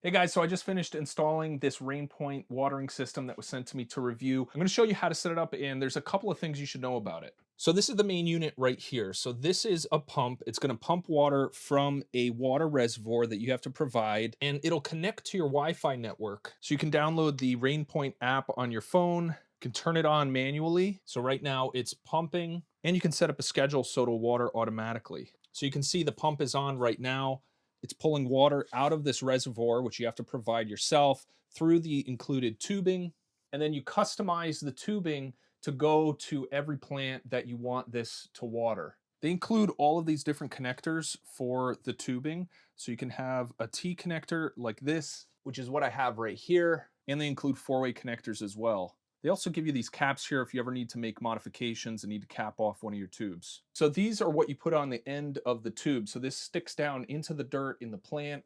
Hey guys, so I just finished installing this RainPoint watering system that was sent to me to review. I'm going to show you how to set it up, and there's a couple of things you should know about it. So this is the main unit right here. So this is a pump. It's going to pump water from a water reservoir that you have to provide, and it'll connect to your Wi-Fi network. So you can download the RainPoint app on your phone. You can turn it on manually. So right now it's pumping, and you can set up a schedule so it'll water automatically. So you can see the pump is on right now. It's pulling water out of this reservoir, which you have to provide yourself through the included tubing. And then you customize the tubing to go to every plant that you want this to water. They include all of these different connectors for the tubing. So you can have a T connector like this, which is what I have right here. And they include four-way connectors as well. They also give you these caps here if you ever need to make modifications and need to cap off one of your tubes. So these are what you put on the end of the tube. So this sticks down into the dirt in the plant,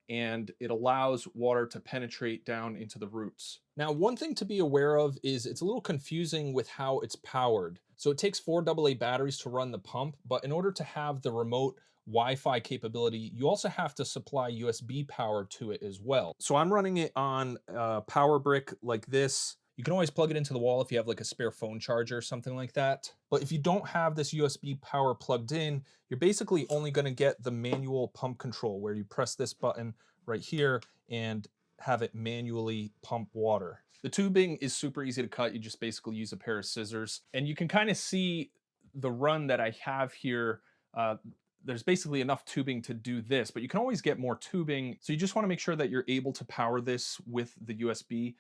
and it allows water to penetrate down into the roots. Now, one thing to be aware of is it's a little confusing with how it's powered. So it takes 4 AA batteries to run the pump, but in order to have the remote Wi-Fi capability, you also have to supply USB power to it as well. So I'm running it on a power brick like this. You can always plug it into the wall if you have like a spare phone charger or something like that. But if you don't have this USB power plugged in, you're basically only going to get the manual pump control where you press this button right here and have it manually pump water. The tubing is super easy to cut. You just basically use a pair of scissors, and you can kind of see the run that I have here. There's basically enough tubing to do this, but you can always get more tubing. So you just want to make sure that you're able to power this with the USB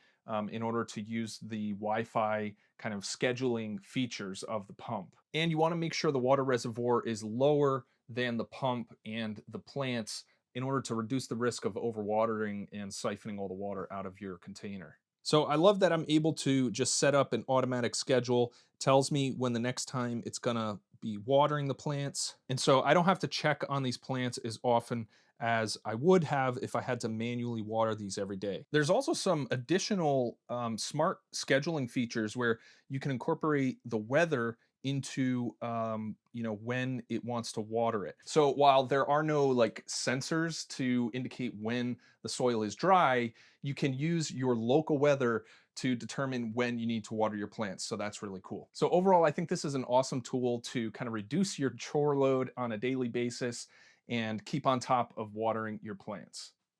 in order to use the Wi-Fi kind of scheduling features of the pump. And you want to make sure the water reservoir is lower than the pump and the plants in order to reduce the risk of overwatering and siphoning all the water out of your container. So I love that I'm able to just set up an automatic schedule. It tells me when the next time it's gonna be watering the plants. And so I don't have to check on these plants as often as I would have if I had to manually water these every day. There's also some additional smart scheduling features where you can incorporate the weather into when it wants to water it. So while there are no like sensors to indicate when the soil is dry, you can use your local weather to determine when you need to water your plants. So that's really cool. So overall, I think this is an awesome tool to kind of reduce your chore load on a daily basis and keep on top of watering your plants.